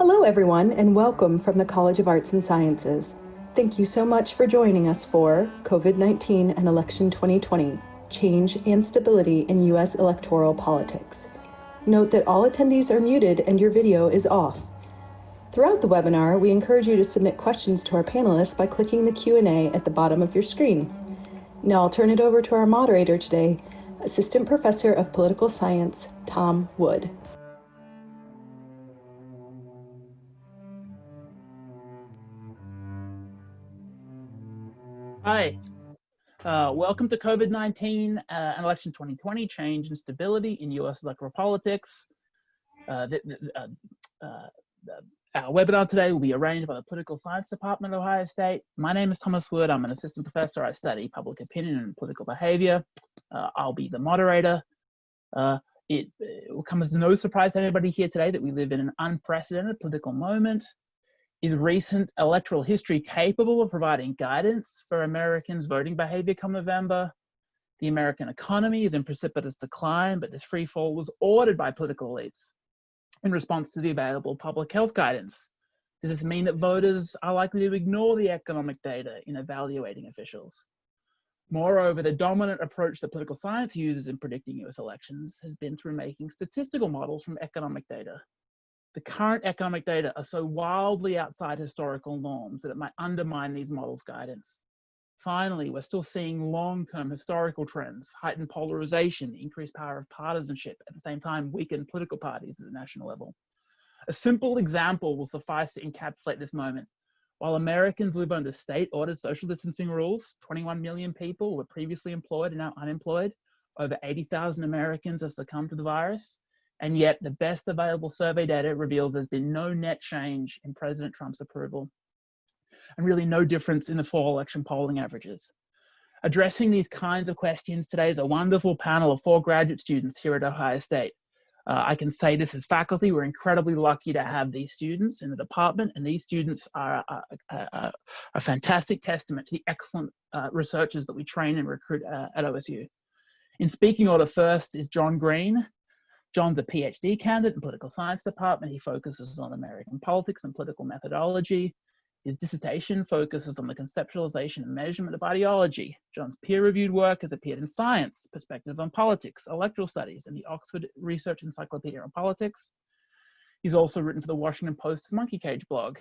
Hello everyone, and welcome from the College of Arts and Sciences. Thank you so much for joining us for COVID-19 and Election 2020, Change and Stability in U.S. Electoral Politics. Note that all attendees are muted and your video is off. Throughout the webinar, we encourage you to submit questions to our panelists by clicking the Q&A at the bottom of your screen. Now I'll turn it over to our moderator today, Assistant Professor of Political Science, Tom Wood. Hi, welcome to COVID-19 and Election 2020, Change and Stability in U.S. Electoral Politics. Our webinar today will be arranged by the Political Science Department of Ohio State. My name is Thomas Wood. I'm an assistant professor. I study public opinion and political behavior. I'll be the moderator. It will come as no surprise to anybody here today that we live in an unprecedented political moment. Is recent electoral history capable of providing guidance for Americans' voting behavior come November? The American economy is in precipitous decline, but this free fall was ordered by political elites in response to the available public health guidance. Does this mean that voters are likely to ignore the economic data in evaluating officials? Moreover, the dominant approach that political science uses in predicting US elections has been through making statistical models from economic data. The current economic data are so wildly outside historical norms that it might undermine these models' guidance. Finally, we're still seeing long-term historical trends, heightened polarization, increased power of partisanship, at the same time weakened political parties at the national level. A simple example will suffice to encapsulate this moment. While Americans live under state-ordered social distancing rules, 21 million people were previously employed and now unemployed. Over 80,000 Americans have succumbed to the virus. And yet the best available survey data reveals there's been no net change in President Trump's approval and really no difference in the fall election polling averages. Addressing these kinds of questions today is a wonderful panel of 4 graduate students here at Ohio State. I can say this as faculty, we're incredibly lucky to have these students in the department, and these students are a fantastic testament to the excellent researchers that we train and recruit at OSU. In speaking order, first is Jon Green. Jon's a PhD candidate in the Political Science Department. He focuses on American politics and political methodology. His dissertation focuses on the conceptualization and measurement of ideology. Jon's peer-reviewed work has appeared in Science, Perspectives on Politics, Electoral Studies, and the Oxford Research Encyclopedia on Politics. He's also written for the Washington Post's Monkey Cage blog.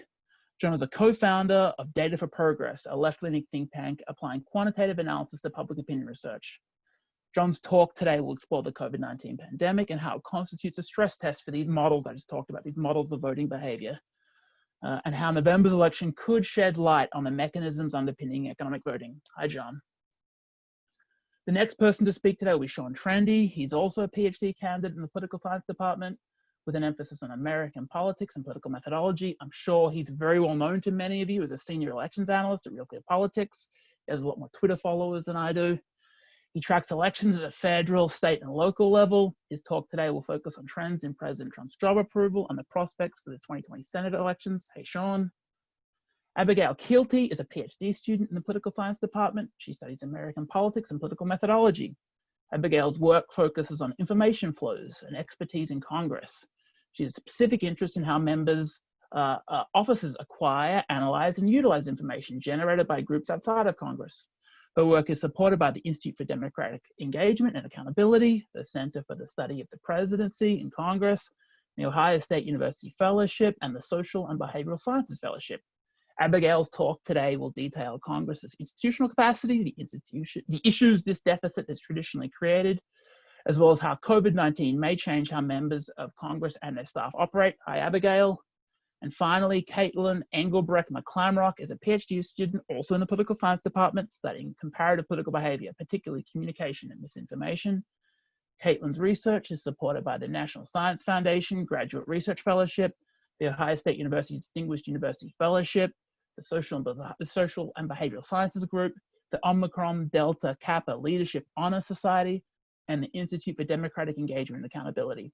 Jon is a co-founder of Data for Progress, a left-leaning think tank applying quantitative analysis to public opinion research. Jon's talk today will explore the COVID-19 pandemic and how it constitutes a stress test for these models I just talked about, these models of voting behavior, and how November's election could shed light on the mechanisms underpinning economic voting. Hi, Jon. The next person to speak today will be Sean Trendy. He's also a PhD candidate in the Political Science Department with an emphasis on American politics and political methodology. I'm sure he's very well known to many of you as a senior elections analyst at Real Clear Politics. He has a lot more Twitter followers than I do. He tracks elections at a federal, state, and local level. His talk today will focus on trends in President Trump's job approval and the prospects for the 2020 Senate elections. Hey, Sean. Abigail Kielty is a PhD student in the Political Science Department. She studies American politics and political methodology. Abigail's work focuses on information flows and expertise in Congress. She has a specific interest in how members' offices acquire, analyze, and utilize information generated by groups outside of Congress. Her work is supported by the Institute for Democratic Engagement and Accountability, the Center for the Study of the Presidency in Congress, the Ohio State University Fellowship, and the Social and Behavioral Sciences Fellowship. Abigail's talk today will detail Congress's institutional capacity, the issues this deficit has traditionally created, as well as how COVID-19 may change how members of Congress and their staff operate. Hi, Abigail. And finally, Kaitlin McClamrock is a PhD student, also in the Political Science Department, studying comparative political behavior, particularly communication and misinformation. Kaitlin's research is supported by the National Science Foundation Graduate Research Fellowship, the Ohio State University Distinguished University Fellowship, the Social and Behavioral Sciences Group, the Omicron Delta Kappa Leadership Honor Society, and the Institute for Democratic Engagement and Accountability.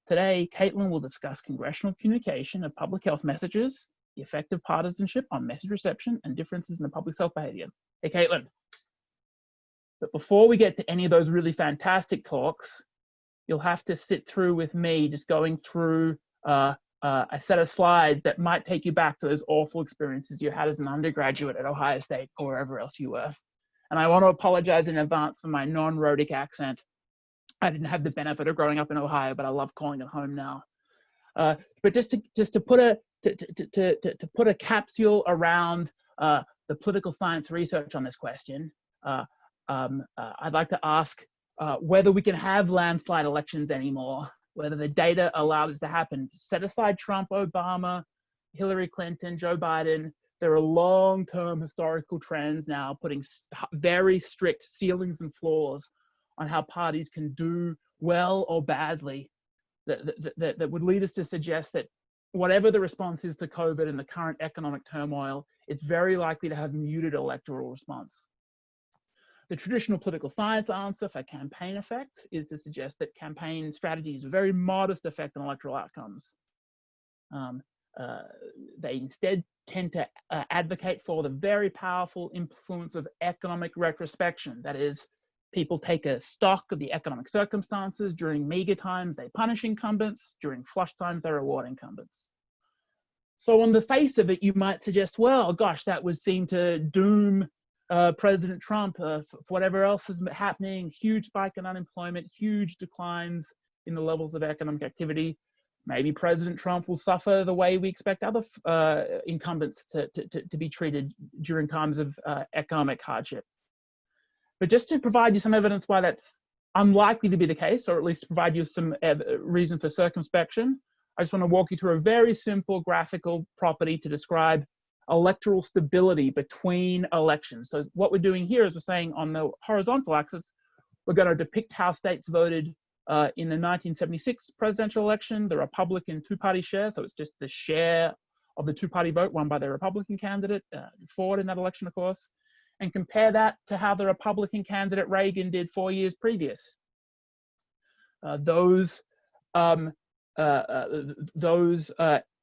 Today, Kaitlin will discuss congressional communication of public health messages, the effect of partisanship on message reception, and differences in the public health behavior. Hey, Kaitlin. But before we get to any of those really fantastic talks, you'll have to sit through with me just going through a set of slides that might take you back to those awful experiences you had as an undergraduate at Ohio State or wherever else you were. And I want to apologize in advance for my non-rhotic accent. I didn't have the benefit of growing up in Ohio, but I love calling it home now. But just to put a capsule around the political science research on this question, I'd like to ask whether we can have landslide elections anymore, whether the data allowed this to happen. Set aside Trump, Obama, Hillary Clinton, Joe Biden. There are long-term historical trends now putting very strict ceilings and floors on how parties can do well or badly that would lead us to suggest that whatever the response is to COVID and the current economic turmoil, it's very likely to have muted electoral response. The traditional political science answer for campaign effects is to suggest that campaign strategies have a very modest effect on electoral outcomes. They instead tend to advocate for the very powerful influence of economic retrospection. That is, people take a stock of the economic circumstances. During meager times, they punish incumbents. During flush times, they reward incumbents. So on the face of it, you might suggest, well, gosh, that would seem to doom President Trump for whatever else is happening, huge spike in unemployment, huge declines in the levels of economic activity. Maybe President Trump will suffer the way we expect other incumbents to be treated during times of economic hardship. But just to provide you some evidence why that's unlikely to be the case, or at least provide you some reason for circumspection, I just want to walk you through a very simple graphical property to describe electoral stability between elections. So what we're doing here is we're saying on the horizontal axis, we're going to depict how states voted in the 1976 presidential election, the Republican two-party share. So it's just the share of the two-party vote won by the Republican candidate, Ford in that election, of course, and compare that to how the Republican candidate Reagan did 4 years previous. Those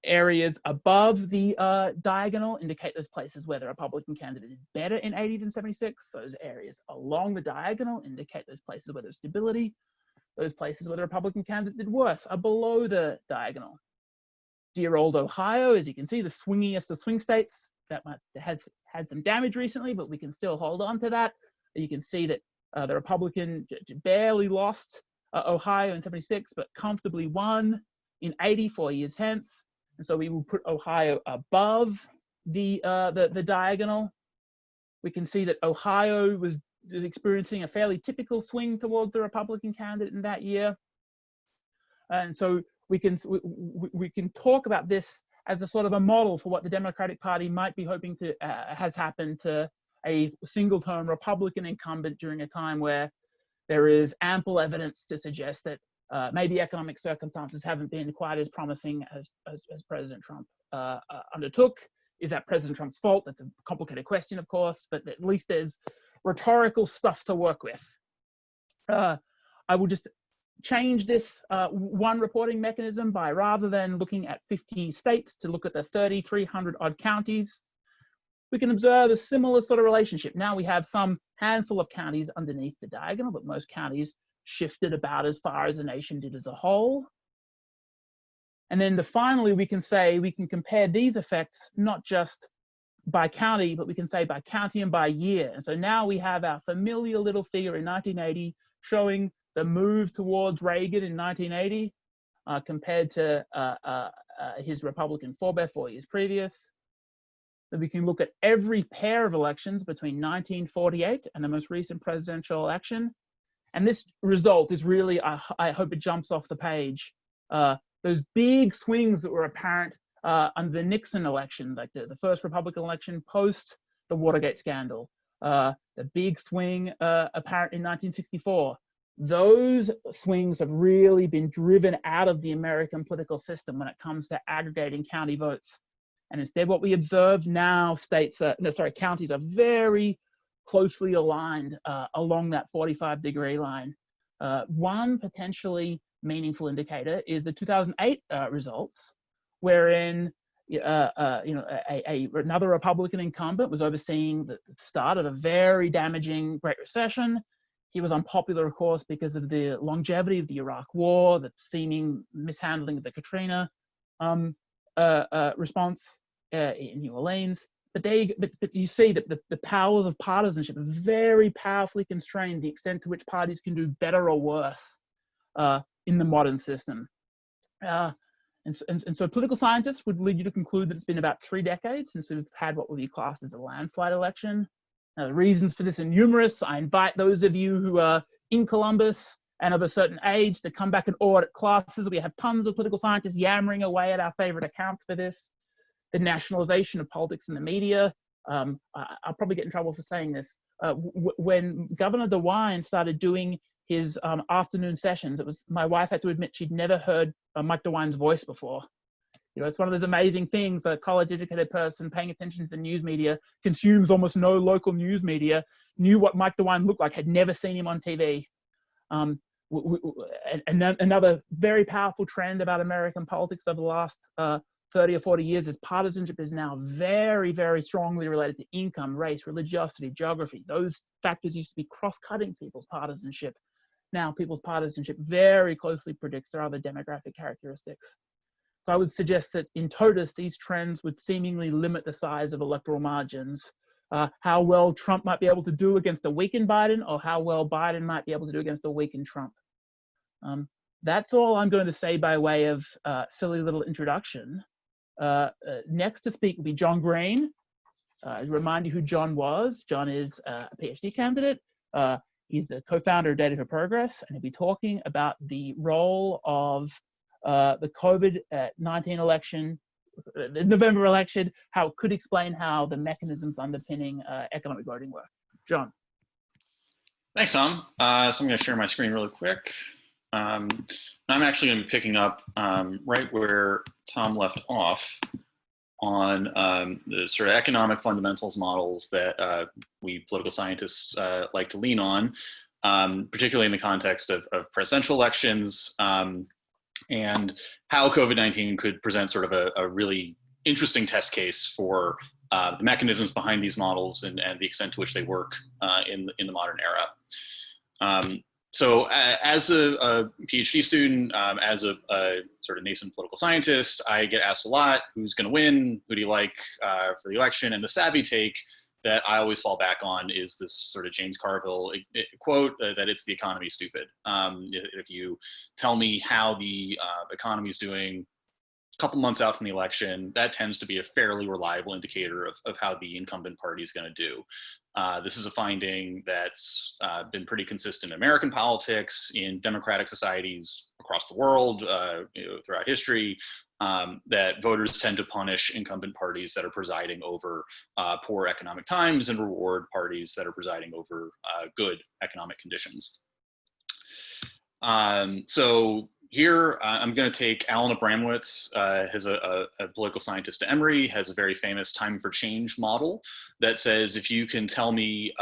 areas above the diagonal indicate those places where the Republican candidate did better in 80 than 76. Those areas along the diagonal indicate those places where there's stability. Those places where the Republican candidate did worse are below the diagonal. Dear old Ohio, as you can see, the swingiest of swing states, that has had some damage recently, but we can still hold on to that. You can see that the Republican barely lost Ohio in 76, but comfortably won in 80, 4 years hence. And so we will put Ohio above the diagonal. We can see that Ohio was experiencing a fairly typical swing towards the Republican candidate in that year. And so we can talk about this as a sort of a model for what the Democratic Party might be hoping to has happened to a single-term Republican incumbent during a time where there is ample evidence to suggest that maybe economic circumstances haven't been quite as promising as President Trump undertook. Is that President Trump's fault? That's a complicated question, of course, but at least there's rhetorical stuff to work with. I will just change this one reporting mechanism by, rather than looking at 50 states, to look at the 3,300 odd counties. We can observe a similar sort of relationship. Now we have some handful of counties underneath the diagonal, but most counties shifted about as far as the nation did as a whole. And then finally, we can say, we can compare these effects not just by county, but we can say by county and by year. And so now we have our familiar little figure in 1980 showing the move towards Reagan in 1980 compared to his Republican forebear 4 years previous. Then we can look at every pair of elections between 1948 and the most recent presidential election. And this result is really, I hope it jumps off the page. Those big swings that were apparent under the Nixon election, like the first Republican election post the Watergate scandal, the big swing apparent in 1964. Those swings have really been driven out of the American political system when it comes to aggregating county votes. And instead, what we observe now, counties are very closely aligned along that 45-degree line. One potentially meaningful indicator is the 2008 results, wherein another Republican incumbent was overseeing the start of a very damaging Great Recession. He was unpopular, of course, because of the longevity of the Iraq War, the seeming mishandling of the Katrina response in New Orleans. But you see that the powers of partisanship are very powerfully constrained the extent to which parties can do better or worse in the modern system. And so political scientists would lead you to conclude that it's been about 3 decades since we've had what would be classed as a landslide election. Now, the reasons for this are numerous. I invite those of you who are in Columbus and of a certain age to come back and audit classes. We have tons of political scientists yammering away at our favorite accounts for this. The nationalization of politics in the media. I'll probably get in trouble for saying this. When Governor DeWine started doing his afternoon sessions, my wife had to admit she'd never heard Mike DeWine's voice before. You know, it's one of those amazing things. A college-educated person paying attention to the news media, consumes almost no local news media, knew what Mike DeWine looked like, had never seen him on TV. Another very powerful trend about American politics over the last 30 or 40 years is partisanship is now very, very strongly related to income, race, religiosity, geography. Those factors used to be cross-cutting people's partisanship. Now people's partisanship very closely predicts their other demographic characteristics. So I would suggest that in totus, these trends would seemingly limit the size of electoral margins. How well Trump might be able to do against a weakened Biden, or how well Biden might be able to do against a weakened Trump. That's all I'm going to say by way of silly little introduction. Next to speak will be Jon Green. To remind you who Jon was, Jon is a PhD candidate. He's the co-founder of Data for Progress, and he'll be talking about the role of the COVID-19 election, the November election, how it could explain how the mechanisms underpinning economic voting work. Jon. Thanks, Tom. So I'm going to share my screen really quick. I'm actually going to be picking up right where Tom left off on the sort of economic fundamentals models that we political scientists like to lean on, particularly in the context of presidential elections, and how COVID-19 could present sort of a really interesting test case for the mechanisms behind these models and the extent to which they work in the modern era. So as a PhD student, as a sort of nascent political scientist, I get asked a lot, who's going to win? Who do you like for the election? And the savvy take that I always fall back on is this sort of James Carville quote that it's the economy stupid. If you tell me how the economy is doing a couple months out from the election, that tends to be a fairly reliable indicator of how the incumbent party is going to do. This is a finding that's been pretty consistent in American politics, in democratic societies across the world, throughout history, that voters tend to punish incumbent parties that are presiding over poor economic times and reward parties that are presiding over good economic conditions. So here, I'm going to take Alan Abramowitz, who's a political scientist at Emory, has a very famous time for change model that says if you can tell me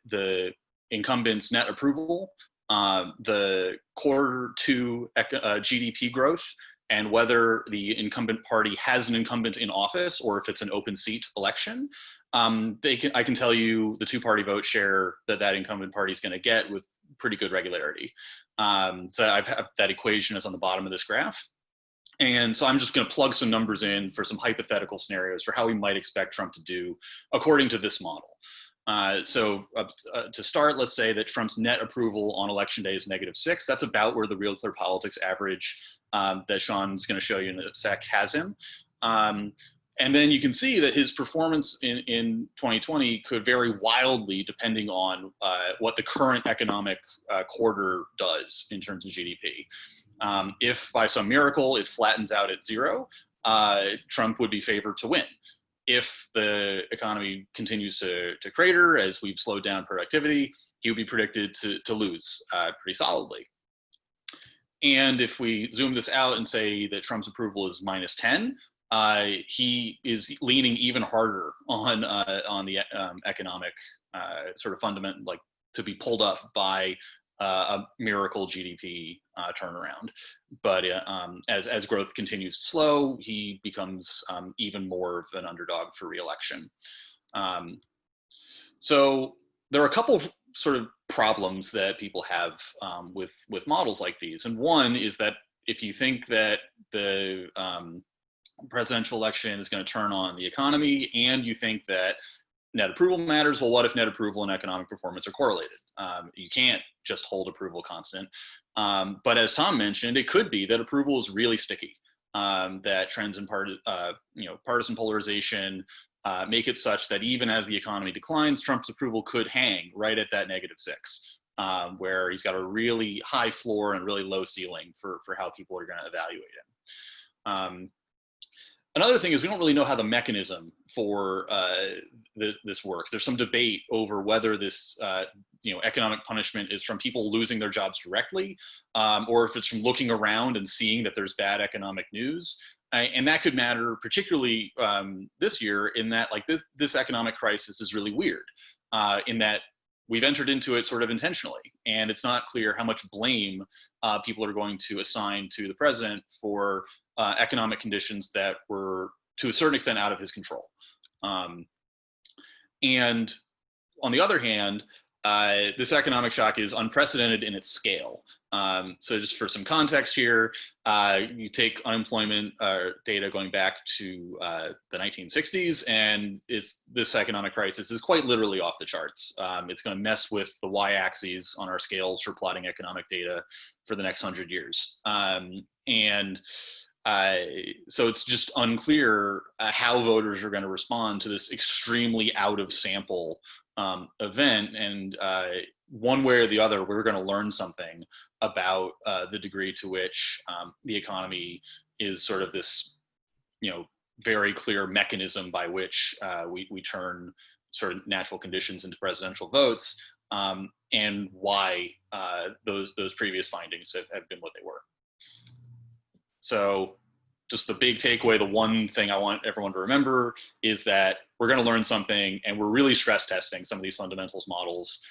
the incumbent's net approval, the quarter to GDP growth, and whether the incumbent party has an incumbent in office or if it's an open seat election, I can tell you the two-party vote share that incumbent party is going to get with pretty good regularity. So I've that equation is on the bottom of this graph. And so I'm just going to plug some numbers in for some hypothetical scenarios for how we might expect Trump to do according to this model. To start, let's say that Trump's net approval on election day is -6. That's about where the Real Clear Politics average that Sean's going to show you in a sec has him. And then you can see that his performance in 2020 could vary wildly depending on what the current economic quarter does in terms of GDP. If by some miracle it flattens out at 0, Trump would be favored to win. If the economy continues to crater as we've slowed down productivity, he would be predicted to lose pretty solidly. And if we zoom this out and say that Trump's approval is -10, he is leaning even harder on the economic sort of fundament, like to be pulled up by a miracle GDP turnaround. But as growth continues to slow, he becomes even more of an underdog for re-election. So there are a couple of sort of problems that people have with models like these. And one is that if you think that the presidential election is going to turn on the economy, and you think that net approval matters. Well, what if net approval and economic performance are correlated? You can't just hold approval constant. But as Tom mentioned, it could be that approval is really sticky, that trends in partisan polarization make it such that even as the economy declines, Trump's approval could hang right at that -6, where he's got a really high floor and really low ceiling for how people are going to evaluate him. Another thing is we don't really know how the mechanism for this works. There's some debate over whether this economic punishment is from people losing their jobs directly, or if it's from looking around and seeing that there's bad economic news. And that could matter particularly this year, in that like this economic crisis is really weird, in that we've entered into it sort of intentionally, and it's not clear how much blame people are going to assign to the president for economic conditions that were to a certain extent out of his control. And on the other hand, this economic shock is unprecedented in its scale. So just for some context here, you take unemployment data going back to the 1960s, and this economic crisis is quite literally off the charts. It's going to mess with the y-axes on our scales for plotting economic data for the next 100 years. So it's just unclear how voters are going to respond to this extremely out of sample event, and one way or the other, we're going to learn something about the degree to which the economy is sort of this, very clear mechanism by which we turn sort of natural conditions into presidential votes, and why those previous findings have been what they were. So just the big takeaway, the one thing I want everyone to remember is that we're going to learn something, and we're really stress testing some of these fundamentals models.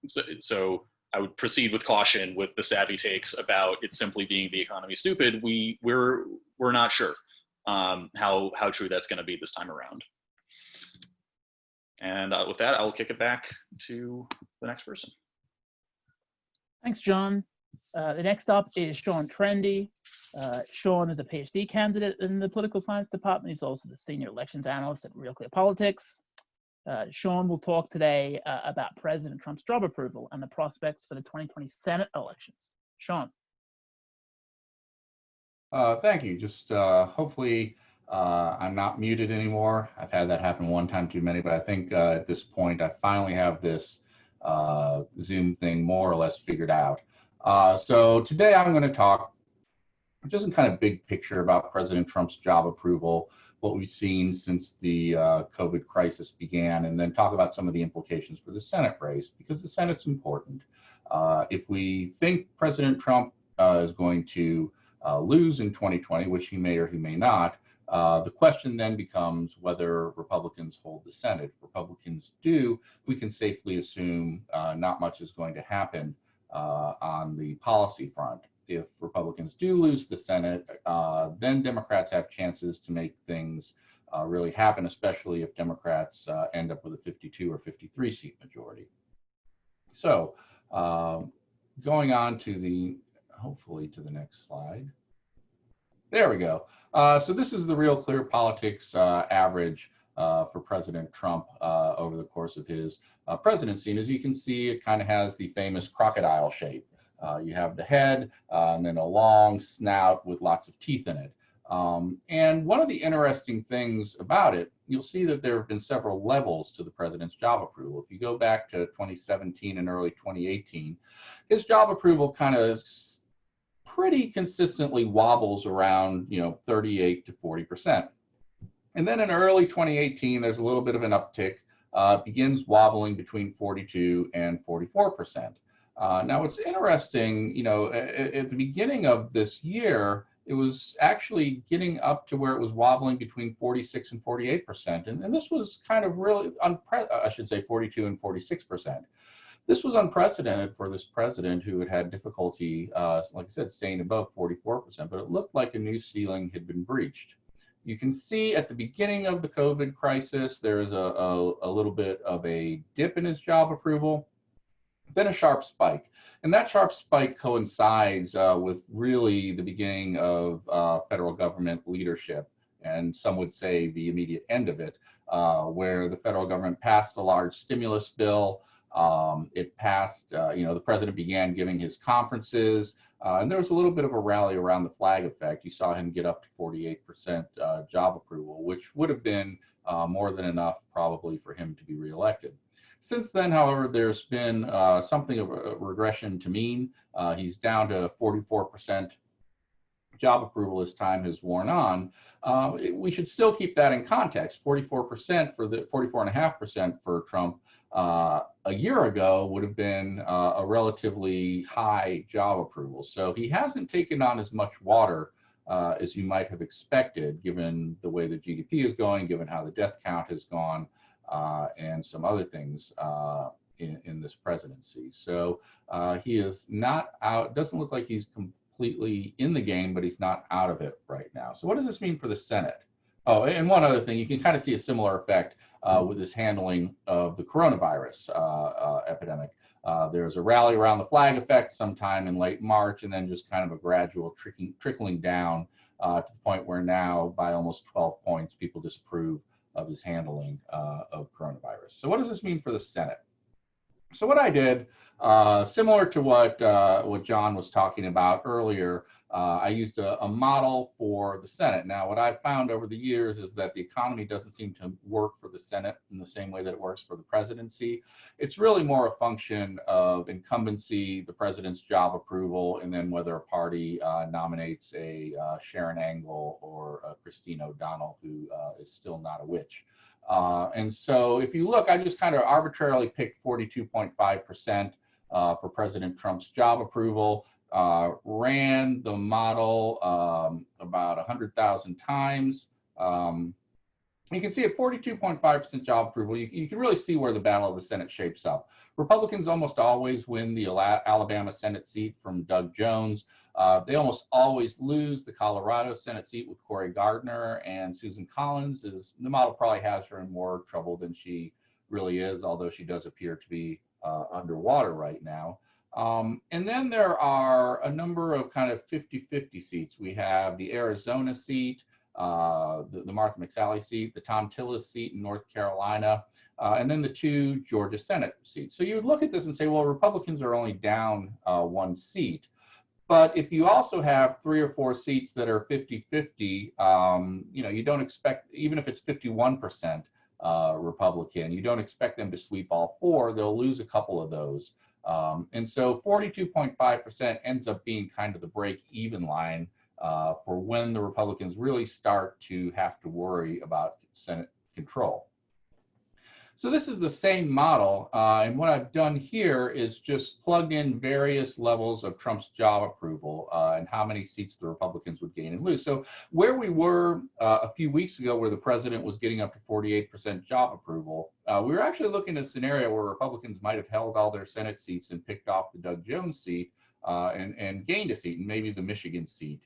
So I would proceed with caution with the savvy takes about it simply being the economy stupid. We're not sure how true that's going to be this time around. And with that, I'll kick it back to the next person. Thanks, John. The next up is Sean Trendy. Sean is a PhD candidate in the political science department. He's also the senior elections analyst at Real Clear Politics. Sean will talk today about President Trump's job approval and the prospects for the 2020 Senate elections. Sean. Thank you. Just hopefully I'm not muted anymore. I've had that happen one time too many, but I think at this point I finally have this Zoom thing more or less figured out. So today I'm going to talk just in kind of big picture about President Trump's job approval, what we've seen since the COVID crisis began, and then talk about some of the implications for the Senate race, because the Senate's important. If we think President Trump is going to lose in 2020, which he may or he may not, the question then becomes whether Republicans hold the Senate. If Republicans do, we can safely assume not much is going to happen on the policy front. If Republicans do lose the Senate, then Democrats have chances to make things really happen, especially if Democrats end up with a 52 or 53 seat majority. So going on to hopefully to the next slide. There we go. So this is the Real Clear Politics average for President Trump over the course of his presidency. And as you can see, it kind of has the famous crocodile shape. You have the head and then a long snout with lots of teeth in it. And one of the interesting things about it, you'll see that there have been several levels to the president's job approval. If you go back to 2017 and early 2018, his job approval kind of pretty consistently wobbles around 38 to 40%. And then in early 2018, there's a little bit of an uptick, begins wobbling between 42 and 44%. Now, what's interesting, at the beginning of this year, it was actually getting up to where it was wobbling between 46 and 48%. And this was kind of really, I should say 42 and 46%. This was unprecedented for this president who had difficulty, like I said, staying above 44%, but it looked like a new ceiling had been breached. You can see at the beginning of the COVID crisis, there's a little bit of a dip in his job approval, then a sharp spike. And that sharp spike coincides with really the beginning of federal government leadership. and some would say the immediate end of it, where the federal government passed a large stimulus bill. It passed, the president began giving his conferences, and there was a little bit of a rally around the flag effect. You saw him get up to 48% job approval, which would have been more than enough probably for him to be reelected. Since then, however, there's been something of a regression to mean. He's down to 44% job approval as time has worn on. We should still keep that in context. 44% for the 44.5% for Trump a year ago would have been a relatively high job approval. So he hasn't taken on as much water as you might have expected, given the way the GDP is going, given how the death count has gone, and some other things in this presidency. So he is not out. Doesn't look like he's completely in the game, but he's not out of it right now. So what does this mean for the Senate? Oh, and one other thing, you can kind of see a similar effect with his handling of the coronavirus epidemic. There's a rally around the flag effect sometime in late March, and then just kind of a gradual trickling down to the point where now, by almost 12 points, people disapprove of his handling of coronavirus. So what does this mean for the Senate? So what I did, similar to what Jon was talking about earlier, I used a model for the Senate. Now, what I've found over the years is that the economy doesn't seem to work for the Senate in the same way that it works for the presidency. It's really more a function of incumbency, the president's job approval, and then whether a party nominates a Sharon Angle or a Christine O'Donnell, who is still not a witch. And so if you look, I just kind of arbitrarily picked 42.5% for President Trump's job approval, ran the model about 100,000 times. You can see at 42.5% job approval, you can really see where the battle of the Senate shapes up. Republicans almost always win the Alabama Senate seat from Doug Jones. They almost always lose the Colorado Senate seat with Cory Gardner, and Susan Collins the model probably has her in more trouble than she really is, although she does appear to be underwater right now. And then there are a number of kind of 50-50 seats. We have the Arizona seat, the Martha McSally seat, the Tom Tillis seat in North Carolina, and then the 2 Georgia Senate seats. So you would look at this and say, well, Republicans are only down 1 seat. But if you also have 3 or 4 seats that are 50-50, you don't expect, even if it's 51% Republican, you don't expect them to sweep all 4. They'll lose a couple of those. And so 42.5% ends up being kind of the break-even line for when the Republicans really start to have to worry about Senate control. So this is the same model, and what I've done here is just plugged in various levels of Trump's job approval and how many seats the Republicans would gain and lose. So where we were a few weeks ago, where the president was getting up to 48% job approval, we were actually looking at a scenario where Republicans might have held all their Senate seats and picked off the Doug Jones seat and gained a seat, and maybe the Michigan seat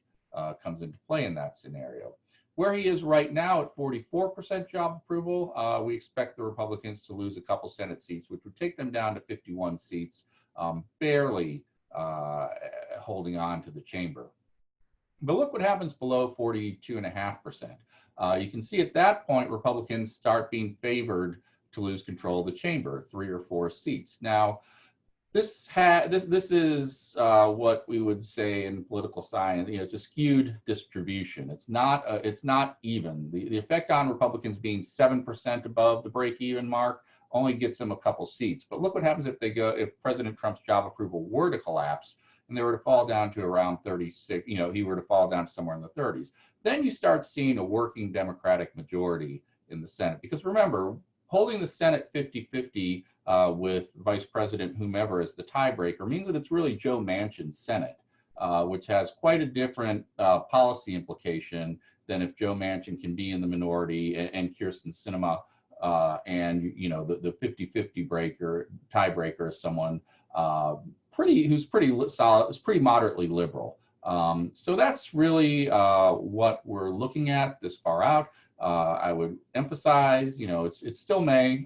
comes into play in that scenario. Where he is right now at 44% job approval, we expect the Republicans to lose a couple Senate seats, which would take them down to 51 seats, barely holding on to the chamber. But look what happens below 42.5%. You can see at that point, Republicans start being favored to lose control of the chamber, 3 or 4 seats. Now, this is what we would say in political science. It's a skewed distribution. It's not even. The effect on Republicans being 7% above the break-even mark only gets them a couple seats. But look what happens if President Trump's job approval were to collapse and they were to fall down to around 36. He were to fall down to somewhere in the 30s. Then you start seeing a working Democratic majority in the Senate. Because remember, holding the Senate 50-50 with Vice President whomever as the tiebreaker means that it's really Joe Manchin's Senate, which has quite a different policy implication than if Joe Manchin can be in the minority and Kyrsten Sinema and the 50-50 tiebreaker is someone who's pretty solid, is pretty moderately liberal. So that's really what we're looking at this far out. I would emphasize, it's still May.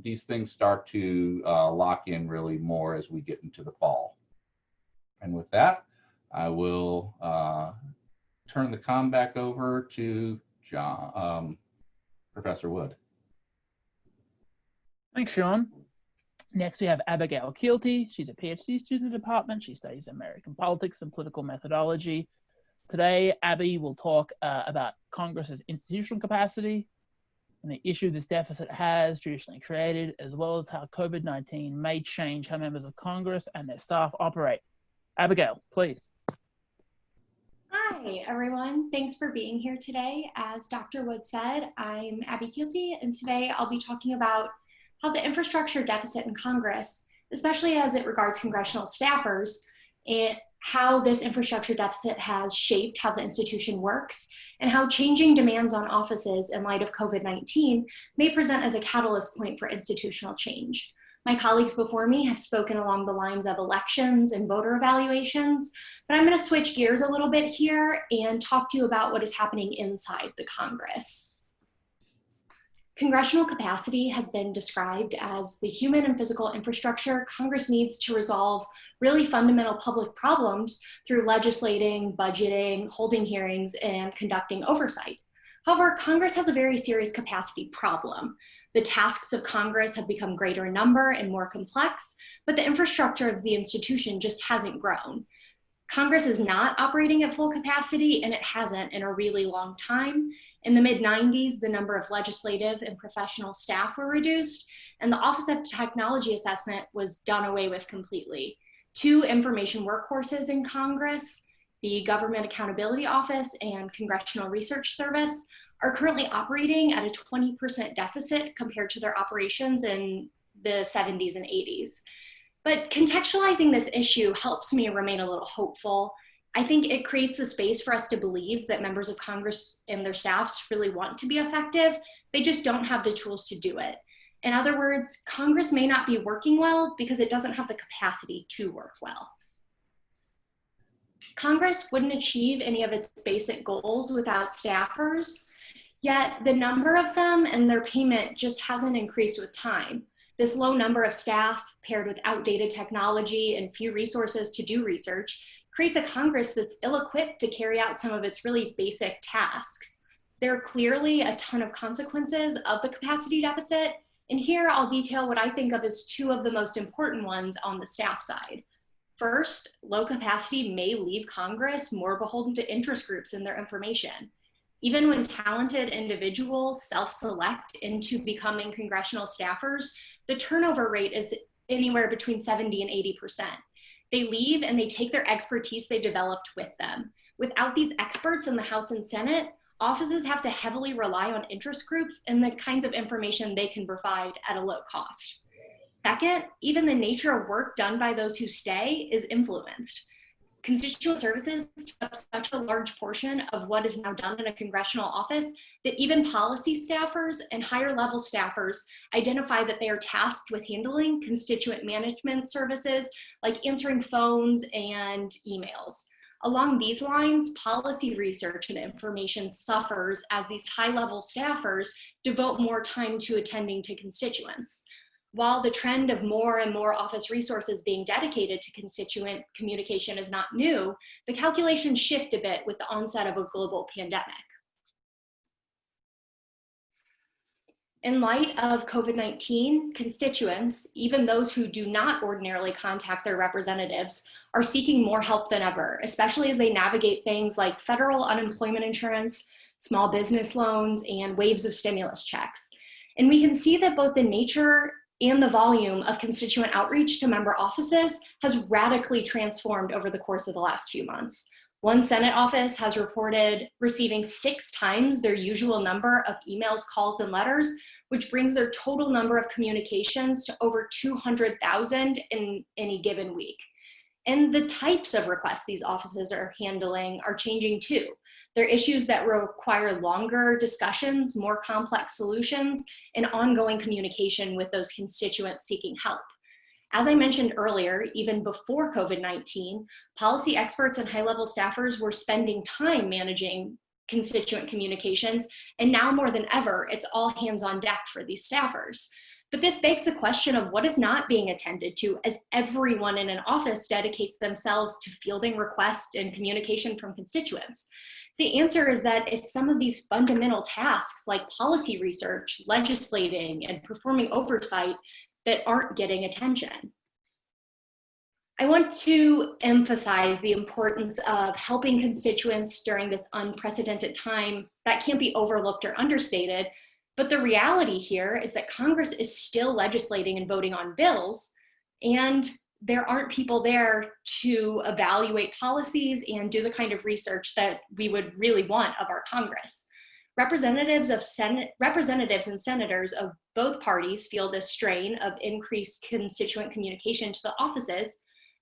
These things start to lock in really more as we get into the fall. And with that, I will turn the comm back over to Professor Wood. Thanks, Sean. Next, we have Abigail Kielty. She's a PhD student in the department. She studies American politics and political methodology. Today, Abby will talk about Congress's institutional capacity and the issue this deficit has traditionally created, as well as how COVID-19 may change how members of Congress and their staff operate. Abigail, please. Hi, everyone. Thanks for being here today. As Dr. Wood said, I'm Abby Kielty, and today I'll be talking about how the infrastructure deficit in Congress, especially as it regards congressional staffers, how this infrastructure deficit has shaped how the institution works, and how changing demands on offices in light of COVID-19 may present as a catalyst point for institutional change. My colleagues before me have spoken along the lines of elections and voter evaluations, but I'm going to switch gears a little bit here and talk to you about what is happening inside the Congress. Congressional capacity has been described as the human and physical infrastructure Congress needs to resolve really fundamental public problems through legislating, budgeting, holding hearings, and conducting oversight. However, Congress has a very serious capacity problem. The tasks of Congress have become greater in number and more complex, but the infrastructure of the institution just hasn't grown. Congress is not operating at full capacity, and it hasn't in a really long time. In the mid-90s, the number of legislative and professional staff were reduced, and the Office of Technology Assessment was done away with completely. 2 information workhorses in Congress, the Government Accountability Office and Congressional Research Service, are currently operating at a 20% deficit compared to their operations in the 70s and 80s. But contextualizing this issue helps me remain a little hopeful. I think it creates the space for us to believe that members of Congress and their staffs really want to be effective. They just don't have the tools to do it. In other words, Congress may not be working well because it doesn't have the capacity to work well. Congress wouldn't achieve any of its basic goals without staffers, yet the number of them and their payment just hasn't increased with time. This low number of staff paired with outdated technology and few resources to do research creates a Congress that's ill-equipped to carry out some of its really basic tasks. There are clearly a ton of consequences of the capacity deficit, and here I'll detail what I think of as 2 of the most important ones on the staff side. First, low capacity may leave Congress more beholden to interest groups and their information. Even when talented individuals self-select into becoming congressional staffers, the turnover rate is anywhere between 70 and 80%. They leave and they take their expertise they developed with them. Without these experts in the House and Senate, offices have to heavily rely on interest groups and the kinds of information they can provide at a low cost. Second, even the nature of work done by those who stay is influenced. Constituent services take up such a large portion of what is now done in a congressional office that even policy staffers and higher level staffers identify that they are tasked with handling constituent management services like answering phones and emails. Along these lines, policy research and information suffers as these high level staffers devote more time to attending to constituents. While the trend of more and more office resources being dedicated to constituent communication is not new, the calculations shift a bit with the onset of a global pandemic. In light of COVID-19, constituents, even those who do not ordinarily contact their representatives, are seeking more help than ever, especially as they navigate things like federal unemployment insurance, small business loans, and waves of stimulus checks. And we can see that both the nature and the volume of constituent outreach to member offices has radically transformed over the course of the last few months. One Senate office has reported receiving 6 times their usual number of emails, calls, and letters, which brings their total number of communications to over 200,000 in any given week. And the types of requests these offices are handling are changing too. They're issues that require longer discussions, more complex solutions, and ongoing communication with those constituents seeking help. As I mentioned earlier, even before COVID-19, policy experts and high-level staffers were spending time managing constituent communications, and now more than ever, it's all hands on deck for these staffers. But this begs the question of what is not being attended to as everyone in an office dedicates themselves to fielding requests and communication from constituents. The answer is that it's some of these fundamental tasks like policy research, legislating, and performing oversight that aren't getting attention. I want to emphasize the importance of helping constituents during this unprecedented time. That can't be overlooked or understated. But the reality here is that Congress is still legislating and voting on bills, and there aren't people there to evaluate policies and do the kind of research that we would really want of our Congress. Representatives and senators of both parties feel this strain of increased constituent communication to the offices.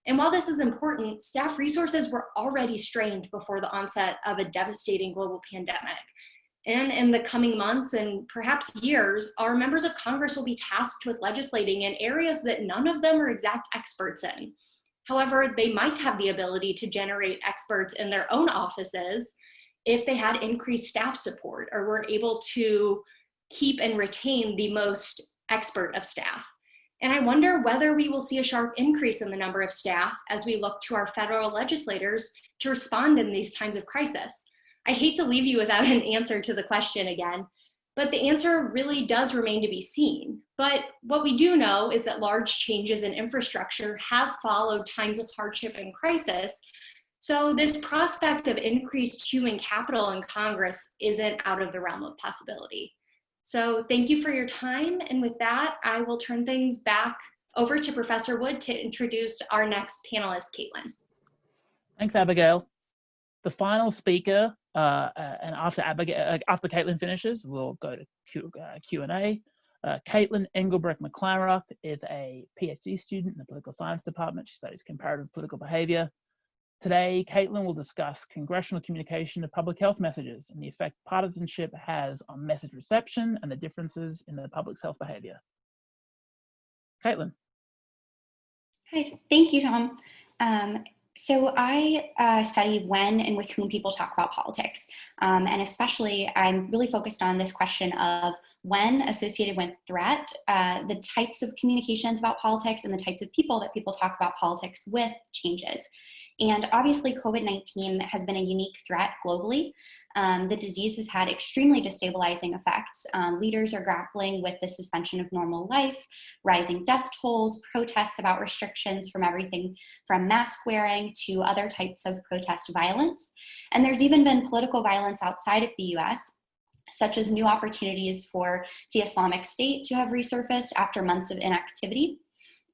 And while this is important, staff resources were already strained before the onset of a devastating global pandemic. And in the coming months and perhaps years, our members of Congress will be tasked with legislating in areas that none of them are exact experts in. However, they might have the ability to generate experts in their own offices if they had increased staff support or were able to keep and retain the most expert of staff. And I wonder whether we will see a sharp increase in the number of staff as we look to our federal legislators to respond in these times of crisis. I hate to leave you without an answer to the question again, but the answer really does remain to be seen. But what we do know is that large changes in infrastructure have followed times of hardship and crisis. So this prospect of increased human capital in Congress isn't out of the realm of possibility. So thank you for your time. And with that, I will turn things back over to Professor Wood to introduce our next panelist, Kaitlin. Thanks, Abigail. The final speaker, and after Kaitlin finishes, we'll go to Q&A. Kaitlin McClamrock is a PhD student in the political science department. She studies comparative political behavior. Today, Kaitlin will discuss congressional communication of public health messages and the effect partisanship has on message reception and the differences in the public's health behavior. Kaitlin. Hi, thank you, Tom. So I study when and with whom people talk about politics. And especially, I'm really focused on this question of when associated with threat, the types of communications about politics and the types of people that people talk about politics with changes. And obviously, COVID-19 has been a unique threat globally. The disease has had extremely destabilizing effects. Leaders are grappling with the suspension of normal life, rising death tolls, protests about restrictions from everything from mask wearing to other types of protest violence. And there's even been political violence outside of the US, such as new opportunities for the Islamic State to have resurfaced after months of inactivity.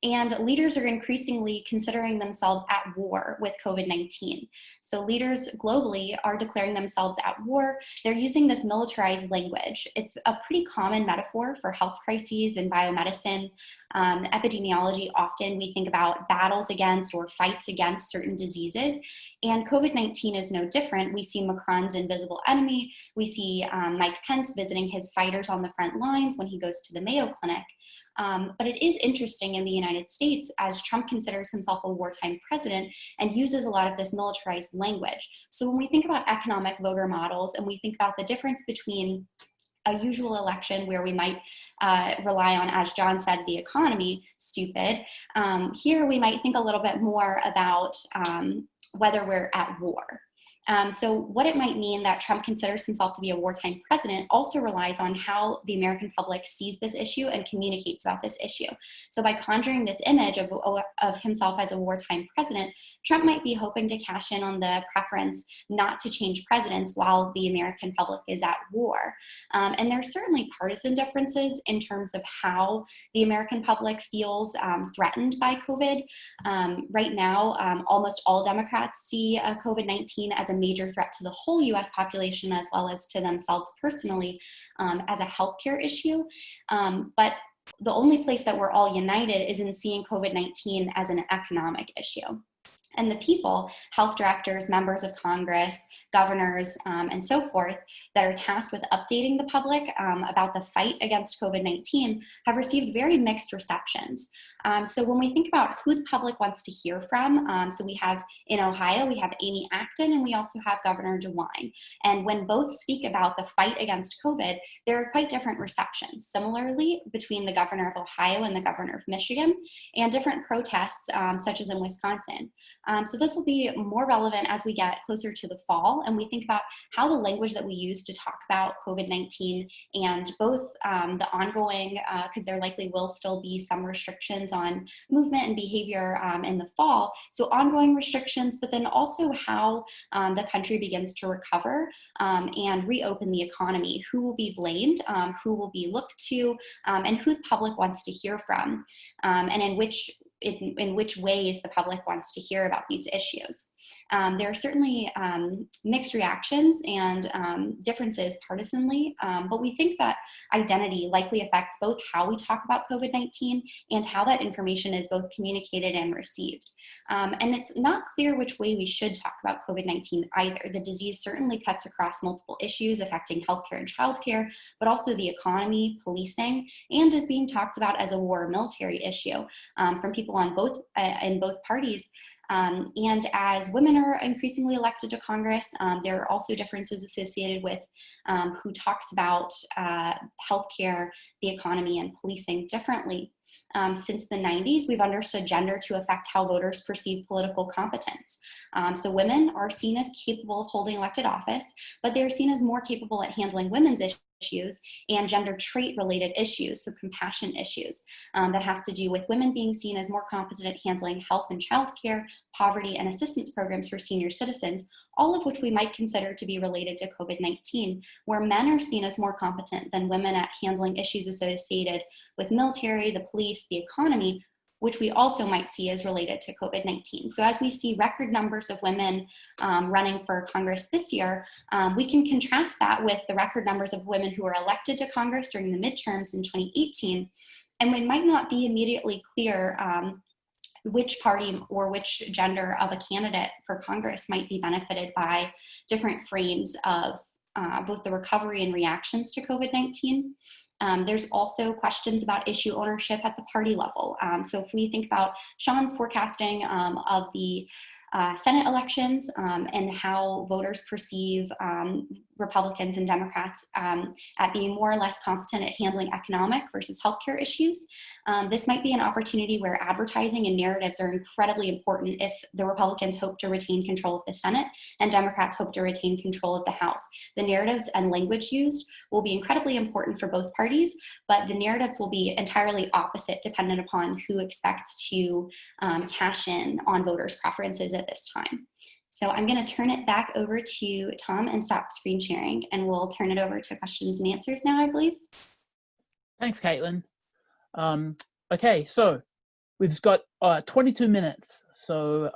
And leaders are increasingly considering themselves at war with COVID-19. So leaders globally are declaring themselves at war. They're using this militarized language. It's a pretty common metaphor for health crises in biomedicine. Epidemiology, often we think about battles against or fights against certain diseases. And COVID-19 is no different. We see Macron's invisible enemy. We see Mike Pence visiting his fighters on the front lines when he goes to the Mayo Clinic. But it is interesting in the United States, as Trump considers himself a wartime president and uses a lot of this militarized language. So when we think about economic voter models and we think about the difference between a usual election where we might rely on, as John said, the economy, stupid, here we might think a little bit more about whether we're at war. So what it might mean that Trump considers himself to be a wartime president also relies on how the American public sees this issue and communicates about this issue. So by conjuring this image of himself as a wartime president, Trump might be hoping to cash in on the preference not to change presidents while the American public is at war. And there's certainly partisan differences in terms of how the American public feels threatened by COVID. Right now, almost all Democrats see COVID-19 as a major threat to the whole US population as well as to themselves personally as a healthcare issue. But the only place that we're all united is in seeing COVID-19 as an economic issue. And the people, health directors, members of Congress, governors, and so forth, that are tasked with updating the public about the fight against COVID-19 have received very mixed receptions. So when we think about who the public wants to hear from, so we have in Ohio, we have Amy Acton, and we also have Governor DeWine. And when both speak about the fight against COVID, there are quite different receptions. Similarly, between the governor of Ohio and the governor of Michigan, and different protests, such as in Wisconsin. So this will be more relevant as we get closer to the fall, and we think about how the language that we use to talk about COVID-19 and both the ongoing, because there likely will still be some restrictions on movement and behavior in the fall, so ongoing restrictions, but then also how the country begins to recover and reopen the economy, who will be blamed, who will be looked to, and who the public wants to hear from, and in which ways the public wants to hear about these issues. There are certainly mixed reactions and differences partisanly, but we think that identity likely affects both how we talk about COVID-19 and how that information is both communicated and received. And it's not clear which way we should talk about COVID-19 either. The disease certainly cuts across multiple issues affecting healthcare and childcare, but also the economy, policing, and is being talked about as a war or military issue from people on in both parties. And as women are increasingly elected to Congress, there are also differences associated with who talks about healthcare, the economy, and policing differently. Since the 90s, we've understood gender to affect how voters perceive political competence. So women are seen as capable of holding elected office, but they're seen as more capable at handling women's issues and gender trait related issues, so compassion issues that have to do with women being seen as more competent at handling health and childcare, poverty, and assistance programs for senior citizens, all of which we might consider to be related to COVID-19, where men are seen as more competent than women at handling issues associated with military, the police, the economy, which we also might see as related to COVID-19. So as we see record numbers of women running for Congress this year, we can contrast that with the record numbers of women who were elected to Congress during the midterms in 2018, and it might not be immediately clear which party or which gender of a candidate for Congress might be benefited by different frames of both the recovery and reactions to COVID-19. There's also questions about issue ownership at the party level. So if we think about Sean's forecasting of the Senate elections and how voters perceive Republicans and Democrats at being more or less competent at handling economic versus healthcare issues. This might be an opportunity where advertising and narratives are incredibly important if the Republicans hope to retain control of the Senate and Democrats hope to retain control of the House. The narratives and language used will be incredibly important for both parties, but the narratives will be entirely opposite dependent upon who expects to cash in on voters' preferences at this time. So I'm going to turn it back over to Tom and stop screen sharing, and we'll turn it over to questions and answers now, I believe. Thanks, Kaitlin. Okay, so we've got 22 minutes. So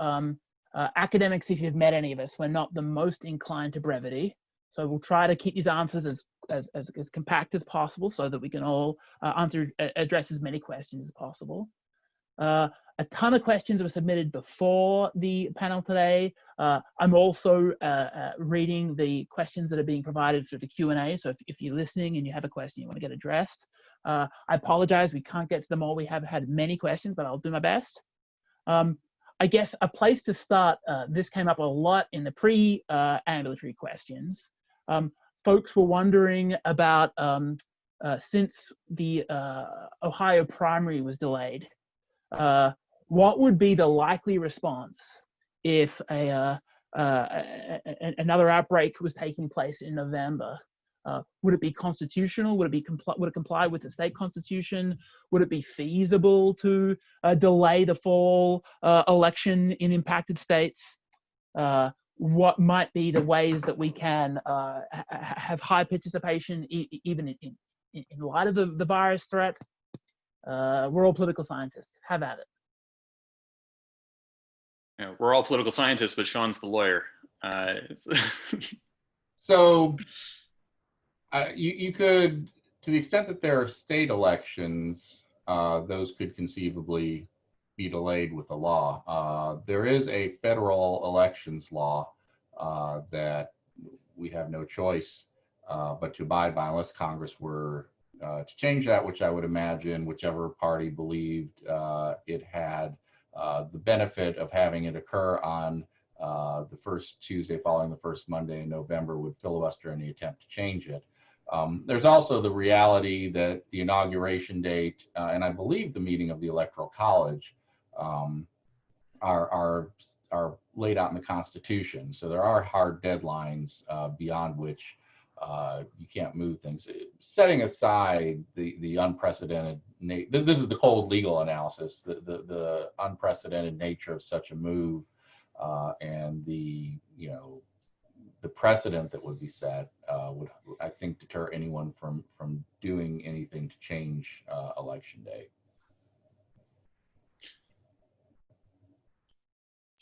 academics, if you've met any of us, we're not the most inclined to brevity. So we'll try to keep these answers as compact as possible so that we can all address as many questions as possible. A ton of questions were submitted before the panel today. I'm also reading the questions that are being provided through the Q&A. So if you're listening and you have a question you want to get addressed, I apologize, we can't get to them all. We have had many questions, but I'll do my best. I guess a place to start, this came up a lot in the pre-ambulatory questions. Folks were wondering about, since the Ohio primary was delayed, what would be the likely response if another outbreak was taking place in November? Would it be constitutional? Would it comply with the state constitution? Would it be feasible to delay the fall election in impacted states? What might be the ways that we can have high participation even in light of the virus threat? We're all political scientists. Have at it. Yeah, we're all political scientists, but Sean's the lawyer. So you could, to the extent that there are state elections, those could conceivably be delayed with a law. There is a federal elections law that we have no choice but to abide by unless Congress were to change that, which I would imagine whichever party believed it had the benefit of having it occur on the first Tuesday following the first Monday in November would filibuster any attempt to change it. There's also the reality that the inauguration date and I believe the meeting of the Electoral College are laid out in the Constitution. So there are hard deadlines beyond which you can't move things. Setting aside the unprecedented, this is the cold legal analysis, the unprecedented nature of such a move and the precedent that would be set would, I think, deter anyone from doing anything to change election day.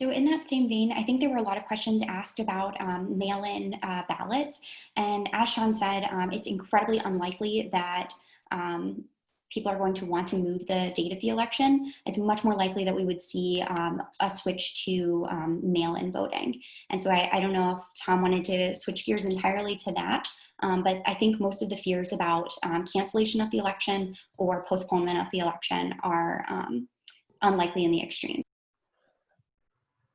So in that same vein, I think there were a lot of questions asked about mail-in ballots. And as Sean said, it's incredibly unlikely that people are going to want to move the date of the election. It's much more likely that we would see a switch to mail-in voting. And so I don't know if Tom wanted to switch gears entirely to that, but I think most of the fears about cancellation of the election or postponement of the election are unlikely in the extreme.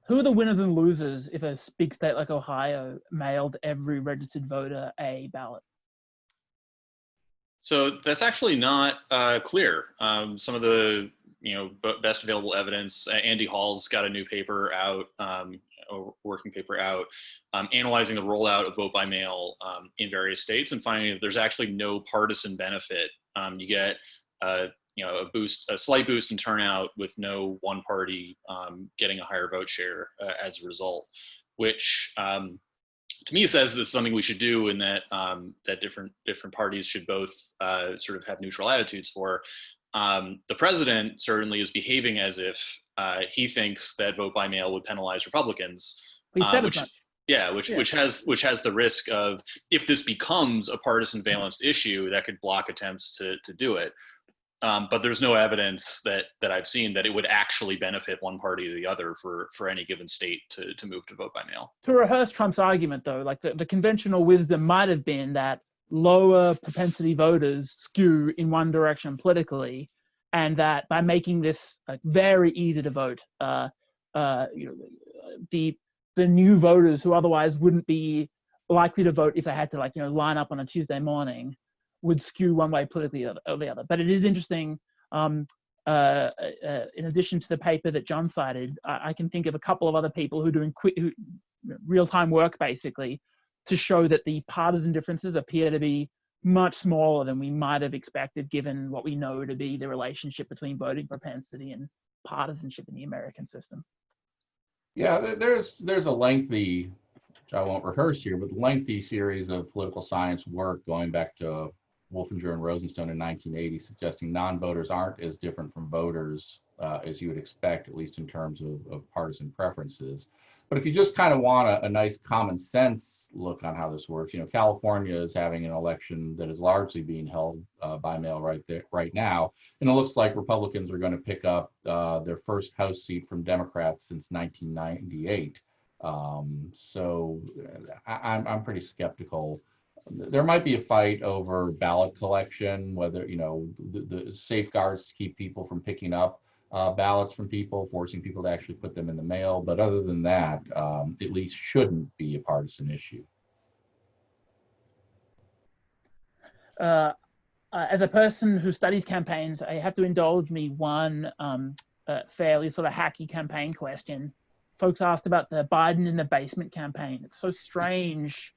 Who are the winners and losers if a big state like Ohio mailed every registered voter a ballot? So that's actually not clear. Some of the best available evidence, Andy Hall's got a new paper out, a working paper out, analyzing the rollout of vote by mail in various states and finding that there's actually no partisan benefit. You get a slight boost in turnout with no one party getting a higher vote share as a result, which to me says this is something we should do, and that that different parties should both sort of have neutral attitudes for. The president certainly is behaving as if he thinks that vote by mail would penalize Republicans. He said as much. Yeah, which has the risk of, if this becomes a partisan valenced issue, that could block attempts to do it. But there's no evidence that I've seen that it would actually benefit one party or the other for any given state to move to vote by mail. To rehearse Trump's argument, though, like the conventional wisdom might have been that lower propensity voters skew in one direction politically, and that by making this very easy to vote, the new voters who otherwise wouldn't be likely to vote if they had to line up on a Tuesday morning would skew one way politically or the other. But it is interesting, in addition to the paper that John cited, I can think of a couple of other people who are doing real-time work, basically, to show that the partisan differences appear to be much smaller than we might have expected, given what we know to be the relationship between voting propensity and partisanship in the American system. Yeah, there's a lengthy, which I won't rehearse here, but lengthy series of political science work going back to Wolfinger and Rosenstone in 1980, suggesting non-voters aren't as different from voters as you would expect, at least in terms of partisan preferences. But if you just kind of want a nice common sense look on how this works, California is having an election that is largely being held by mail right now, and it looks like Republicans are going to pick up their first House seat from Democrats since 1998. So I'm pretty skeptical. There might be a fight over ballot collection, whether the safeguards to keep people from picking up ballots from people, forcing people to actually put them in the mail. But other than that, at least shouldn't be a partisan issue. As a person who studies campaigns, I have to indulge me one fairly sort of hacky campaign question. Folks asked about the Biden in the basement campaign. It's so strange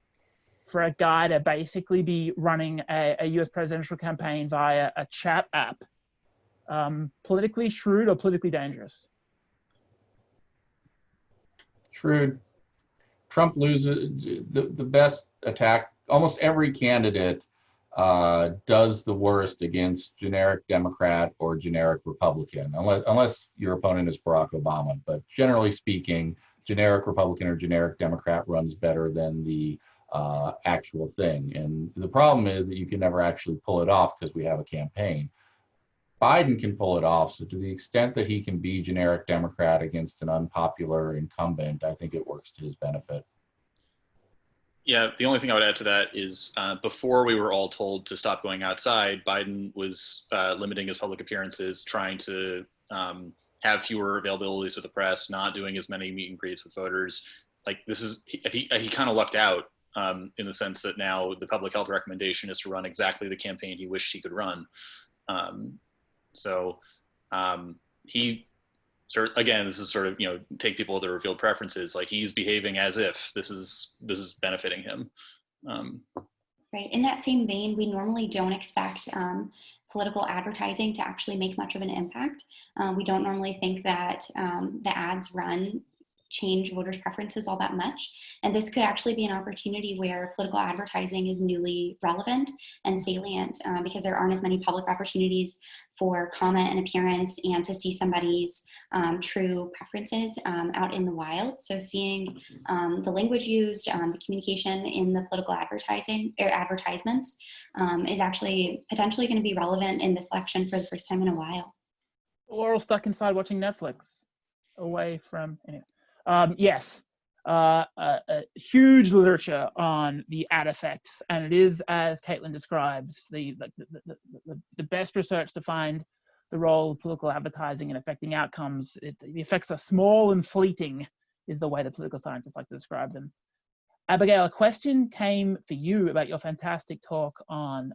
for a guy to basically be running a US presidential campaign via a chat app. Politically shrewd or politically dangerous? Shrewd. Trump loses the best attack. Almost every candidate does the worst against generic Democrat or generic Republican, unless your opponent is Barack Obama. But generally speaking, generic Republican or generic Democrat runs better than the actual thing. And the problem is that you can never actually pull it off because we have a campaign. Biden can pull it off. So to the extent that he can be generic Democrat against an unpopular incumbent, I think it works to his benefit. Yeah, the only thing I would add to that is before we were all told to stop going outside, Biden was limiting his public appearances, trying to have fewer availabilities with the press, not doing as many meet and greets with voters. Like this is, he kind of lucked out in the sense that now the public health recommendation is to run exactly the campaign he wished he could run. He again, this is sort of, take people with their revealed preferences. Like he's behaving as if this is benefiting him. Right. In that same vein, we normally don't expect political advertising to actually make much of an impact. We don't normally think that the ads run change voters' preferences all that much. And this could actually be an opportunity where political advertising is newly relevant and salient because there aren't as many public opportunities for comment and appearance and to see somebody's true preferences out in the wild. So seeing the language used, the communication in the political advertising or advertisements is actually potentially going to be relevant in this election for the first time in a while. We're all stuck inside watching Netflix, away from. Anyway. Yes, huge literature on the ad effects, and it is, as Kaitlin describes, the best research to find the role of political advertising in affecting outcomes. The effects are small and fleeting, is the way the political scientists like to describe them. Abigail, a question came for you about your fantastic talk on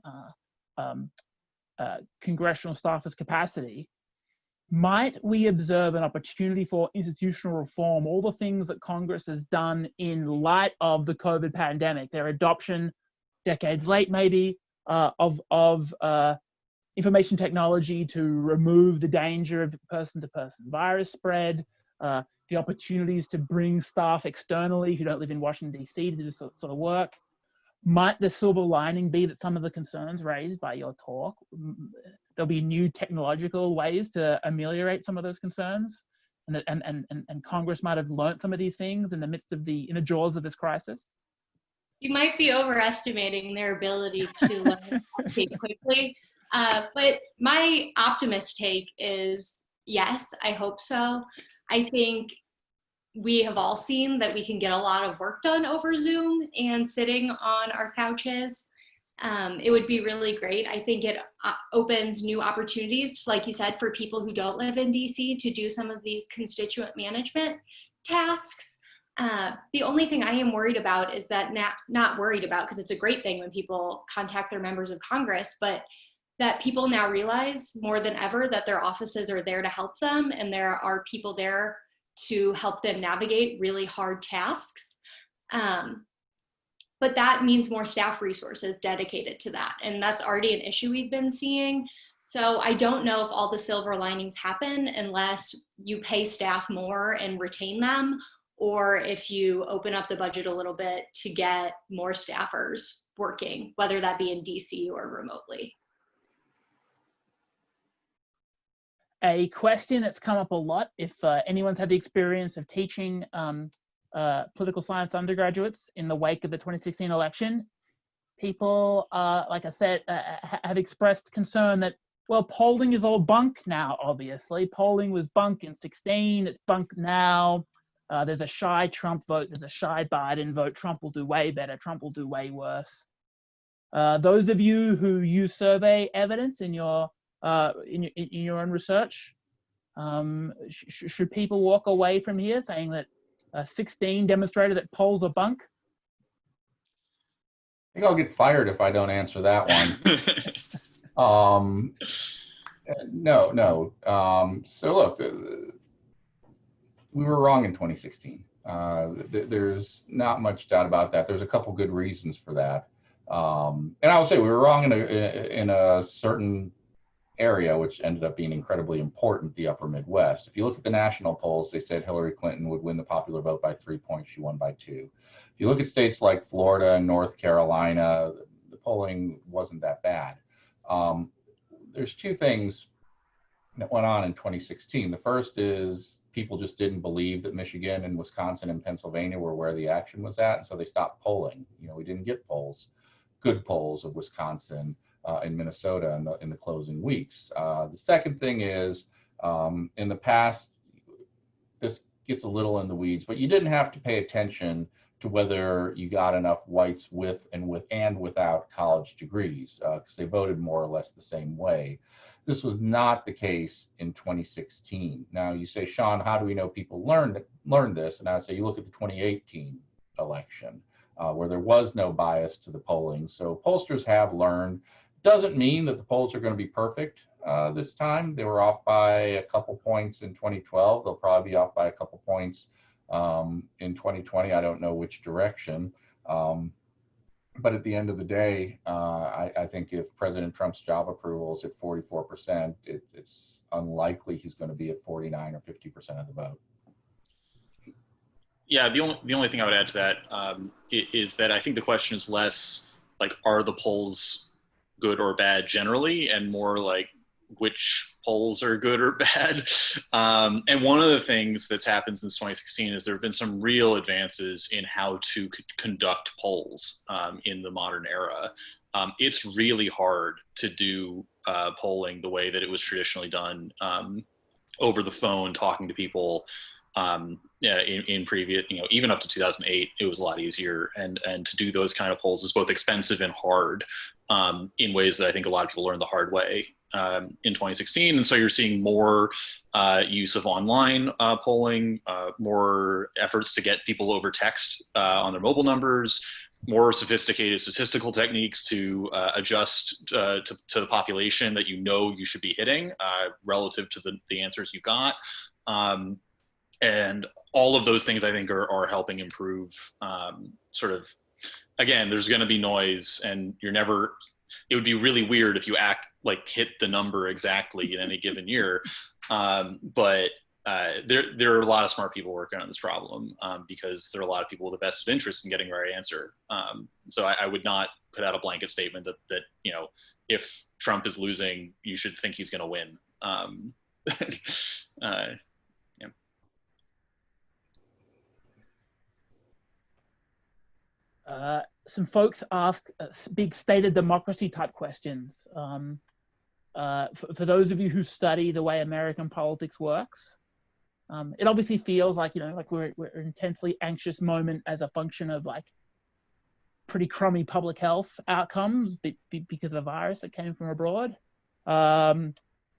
congressional staffers' capacity. Might we observe an opportunity for institutional reform, all the things that Congress has done in light of the COVID pandemic, their adoption, decades late maybe, of information technology to remove the danger of person-to-person virus spread, the opportunities to bring staff externally who don't live in Washington, D.C. to do this sort of work? Might the silver lining be that some of the concerns raised by your talk, there'll be new technological ways to ameliorate some of those concerns, and Congress might have learned some of these things in the jaws of this crisis? You might be overestimating their ability to learn quickly, but my optimist take is yes, I hope so. I think we have all seen that we can get a lot of work done over Zoom and sitting on our couches. It would be really great. I think it opens new opportunities, like you said, for people who don't live in DC to do some of these constituent management tasks. The only thing I am worried about is that, not worried about, because it's a great thing when people contact their members of Congress, but that people now realize more than ever that their offices are there to help them, and there are people there to help them navigate really hard tasks. But that means more staff resources dedicated to that. And that's already an issue we've been seeing. So I don't know if all the silver linings happen unless you pay staff more and retain them, or if you open up the budget a little bit to get more staffers working, whether that be in DC or remotely. A question that's come up a lot, if anyone's had the experience of teaching political science undergraduates in the wake of the 2016 election, people, like I said, have expressed concern that, well, polling is all bunk now, obviously. Polling was bunk in 16, it's bunk now. There's a shy Trump vote, there's a shy Biden vote. Trump will do way better, Trump will do way worse. Those of you who use survey evidence in your own research, should people walk away from here saying that 16 demonstrated that polls are bunk? I think I'll get fired if I don't answer that one. No. So look, we were wrong in 2016. There's not much doubt about that. There's a couple good reasons for that. And I would say we were wrong in a certain area, which ended up being incredibly important, the upper Midwest. If you look at the national polls, they said Hillary Clinton would win the popular vote by 3 points. She won by 2. If you look at states like Florida and North Carolina, the polling wasn't that bad. There's two things that went on in 2016. The first is people just didn't believe that Michigan and Wisconsin and Pennsylvania were where the action was at, and so they stopped polling. We didn't get good polls of Wisconsin in Minnesota in the closing weeks. The second thing is, in the past, this gets a little in the weeds, but you didn't have to pay attention to whether you got enough whites with and without college degrees, because they voted more or less the same way. This was not the case in 2016. Now you say, Sean, how do we know people learned this? And I would say you look at the 2018 election, where there was no bias to the polling. So pollsters have learned. Doesn't mean that the polls are going to be perfect this time. They were off by a couple points in 2012. They'll probably be off by a couple points in 2020. I don't know which direction. But at the end of the day, I think if President Trump's job approval is at 44%, it's unlikely he's going to be at 49 or 50% of the vote. Yeah, the only thing I would add to that is that I think the question is less like, are the polls good or bad generally, and more like which polls are good or bad. And one of the things that's happened since 2016 is there have been some real advances in how to conduct polls in the modern era. It's really hard to do polling the way that it was traditionally done over the phone, talking to people. In previous, even up to 2008, it was a lot easier, and to do those kind of polls is both expensive and hard in ways that I think a lot of people learned the hard way in 2016. And so you're seeing more use of online polling, more efforts to get people over text on their mobile numbers, more sophisticated statistical techniques to adjust to the population that you should be hitting relative to the answers you got. And all of those things I think are helping improve sort of, again, there's going to be noise, and it would be really weird if you hit the number exactly in any given year. But there are a lot of smart people working on this problem because there are a lot of people with a vested interest in getting the right answer. So I would not put out a blanket statement that if Trump is losing, you should think he's going to win. Some folks ask big state of democracy type questions. For those of you who study the way American politics works, it obviously feels like, we're an intensely anxious moment as a function of pretty crummy public health outcomes because of a virus that came from abroad.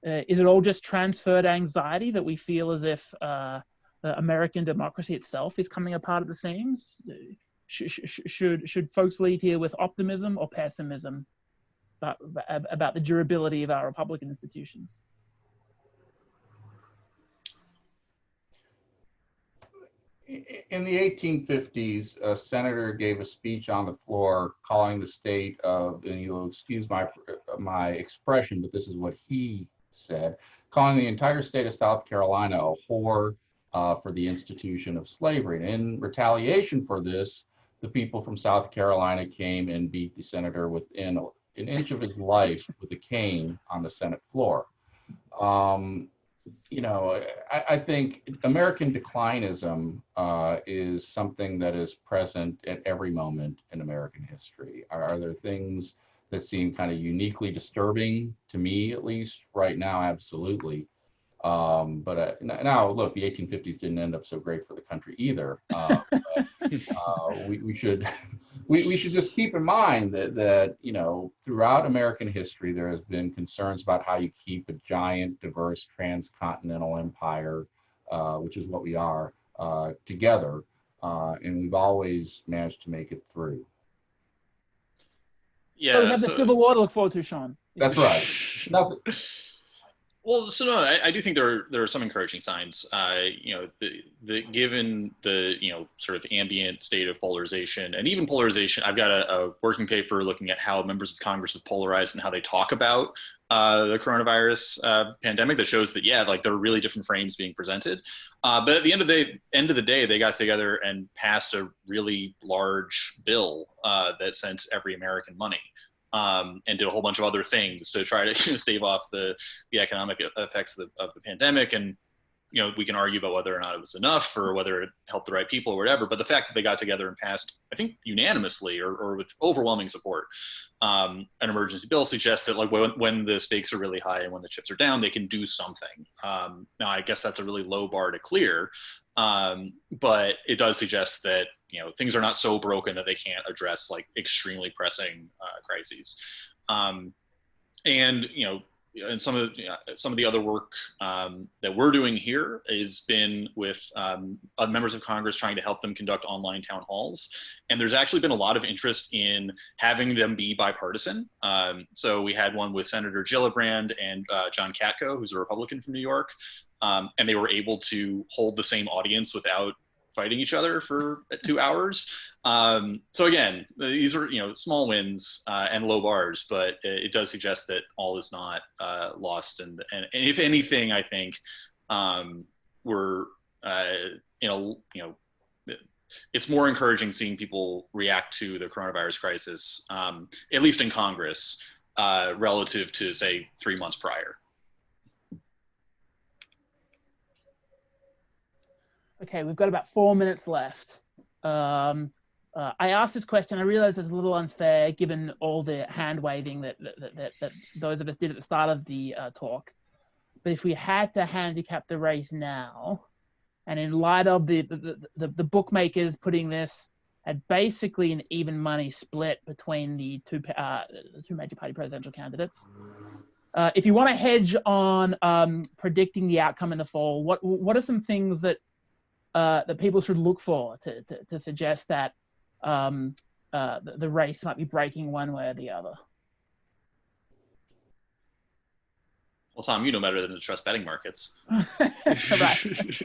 Is it all just transferred anxiety that we feel as if American democracy itself is coming apart at the seams? Should folks leave here with optimism or pessimism about the durability of our Republican institutions? In the 1850s, a senator gave a speech on the floor calling the state of, and you'll excuse my expression, but this is what he said, calling the entire state of South Carolina a whore for the institution of slavery. And in retaliation for this, the people from South Carolina came and beat the senator within an inch of his life with a cane on the Senate floor. I think American declinism is something that is present at every moment in American history. Are there things that seem kind of uniquely disturbing to me, at least right now? Absolutely. But now, look, the 1850s didn't end up so great for the country either. We should just keep in mind that throughout American history there has been concerns about how you keep a giant, diverse, transcontinental empire, which is what we are, together, and we've always managed to make it through. Yeah, so we have the Civil War to look forward to, Sean. That's right. Nothing. Well, so no, I do think there are some encouraging signs. Given the sort of ambient state of polarization, and even polarization, I've got a working paper looking at how members of Congress have polarized and how they talk about the coronavirus pandemic that shows that there are really different frames being presented. But at the end of the day, they got together and passed a really large bill that sent every American money. And did a whole bunch of other things to try to stave off the economic effects of the pandemic. And, we can argue about whether or not it was enough or whether it helped the right people or whatever. But the fact that they got together and passed, I think unanimously or with overwhelming support, an emergency bill suggests that when the stakes are really high and when the chips are down, they can do something. Now, I guess that's a really low bar to clear. But it does suggest that, things are not so broken that they can't address like extremely pressing crises. And some of the other work that we're doing here has been with members of Congress trying to help them conduct online town halls. And there's actually been a lot of interest in having them be bipartisan. So we had one with Senator Gillibrand and John Katko, who's a Republican from New York. And they were able to hold the same audience without fighting each other for 2 hours. So again, these are small wins and low bars, but it does suggest that all is not lost. And if anything, I think we're it's more encouraging seeing people react to the coronavirus crisis, at least in Congress, relative to say 3 months prior. Okay, we've got about 4 minutes left. I asked this question. I realize it's a little unfair given all the hand waving that those of us did at the start of the talk. But if we had to handicap the race now, and in light of the bookmakers putting this at basically an even money split between the two major party presidential candidates, if you want to hedge on predicting the outcome in the fall, what are some things that people should look for to suggest that the race might be breaking one way or the other? Well, Tom, you know better than to trust betting markets. Right.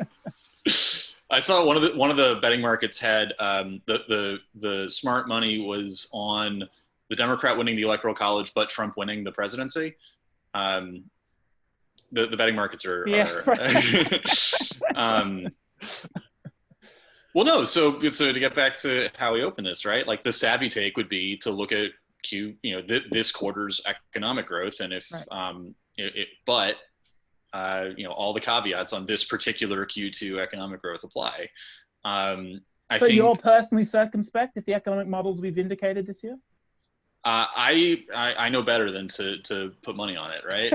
I saw one of the betting markets had the smart money was on the Democrat winning the Electoral College, but Trump winning the presidency. The betting markets are. Well, no. So to get back to how we open this, right? Like the savvy take would be to look at this quarter's economic growth, and if all the caveats on this particular Q2 economic growth apply. I think you're personally circumspect if the economic models we've indicated this year? I know better than to put money on it, right?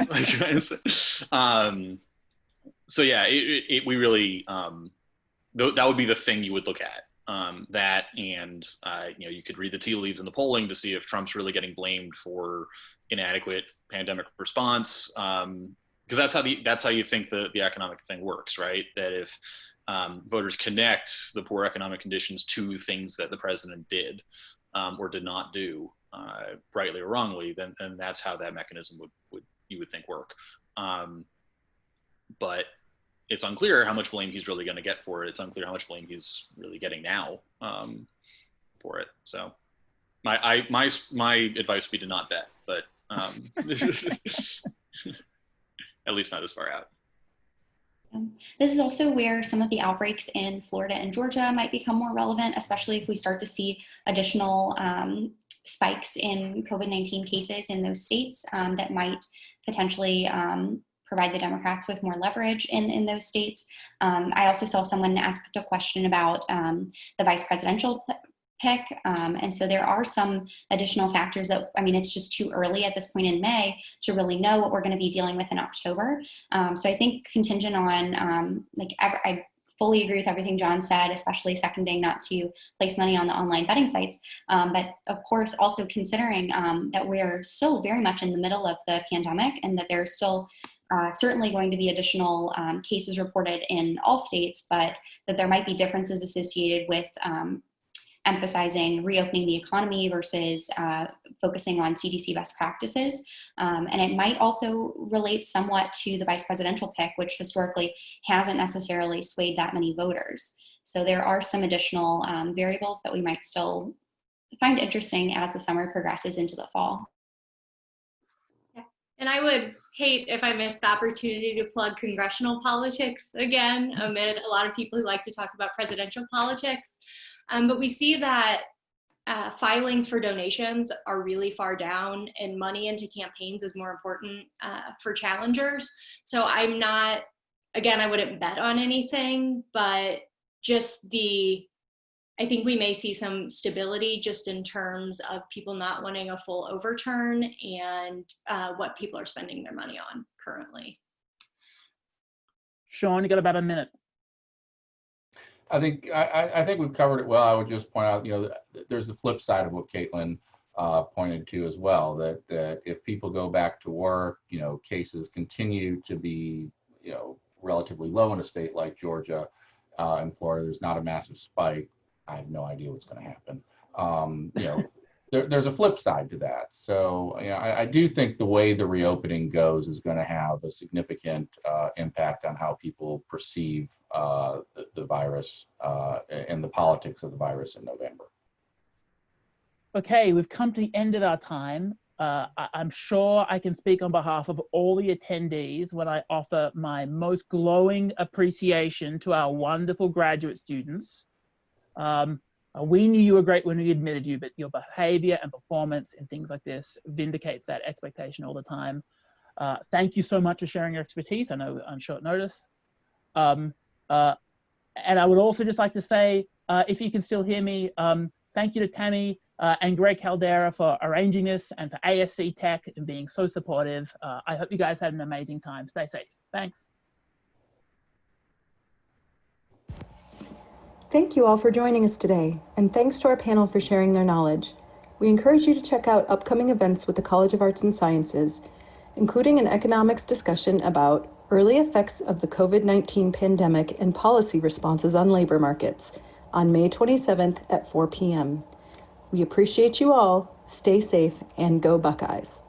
So yeah, we really that would be the thing you would look at. That and you could read the tea leaves in the polling to see if Trump's really getting blamed for inadequate pandemic response, because that's how you think the economic thing works, right? That if voters connect the poor economic conditions to things that the president did or did not do, rightly or wrongly, then that's how that mechanism would think work. But it's unclear how much blame he's really going to get for it. It's unclear how much blame he's really getting now for it. So my advice would be to not bet, but at least not this far out. This is also where some of the outbreaks in Florida and Georgia might become more relevant, especially if we start to see additional spikes in COVID-19 cases in those states that might potentially provide the Democrats with more leverage in those states. I also saw someone ask a question about the vice presidential pick. And so there are some additional factors that, it's just too early at this point in May to really know what we're going to be dealing with in October. So I think contingent on, I fully agree with everything Jon said, especially seconding not to place money on the online betting sites. But of course, also considering that we're still very much in the middle of the pandemic and that there's still certainly going to be additional cases reported in all states, but that there might be differences associated with emphasizing reopening the economy versus focusing on CDC best practices. And it might also relate somewhat to the vice presidential pick, which historically hasn't necessarily swayed that many voters. So there are some additional variables that we might still find interesting as the summer progresses into the fall. Yeah. And I would hate if I missed the opportunity to plug congressional politics again, amid a lot of people who like to talk about presidential politics. But we see that filings for donations are really far down, and money into campaigns is more important for challengers. So I wouldn't bet on anything, but I think we may see some stability just in terms of people not wanting a full overturn and what people are spending their money on currently. Sean, you got about a minute. I think we've covered it well. I would just point out, there's the flip side of what Kaitlin pointed to as well, that if people go back to work, cases continue to be, relatively low in a state like Georgia. In Florida, there's not a massive spike. I have no idea what's going to happen. There's a flip side to that. So, I do think the way the reopening goes is going to have a significant impact on how people perceive the virus and the politics of the virus in November. Okay, we've come to the end of our time. I'm sure I can speak on behalf of all the attendees when I offer my most glowing appreciation to our wonderful graduate students. We knew you were great when we admitted you, but your behavior and performance and things like this vindicates that expectation all the time. Thank you so much for sharing your expertise. I know on short notice. And I would also just like to say, if you can still hear me, thank you to Tammy and Greg Caldera for arranging this, and for ASC Tech and being so supportive. I hope you guys had an amazing time. Stay safe. Thanks. Thank you all for joining us today, and thanks to our panel for sharing their knowledge. We encourage you to check out upcoming events with the College of Arts and Sciences, including an economics discussion about early effects of the COVID-19 pandemic and policy responses on labor markets on May 27th at 4 p.m. We appreciate you all. Stay safe and go Buckeyes.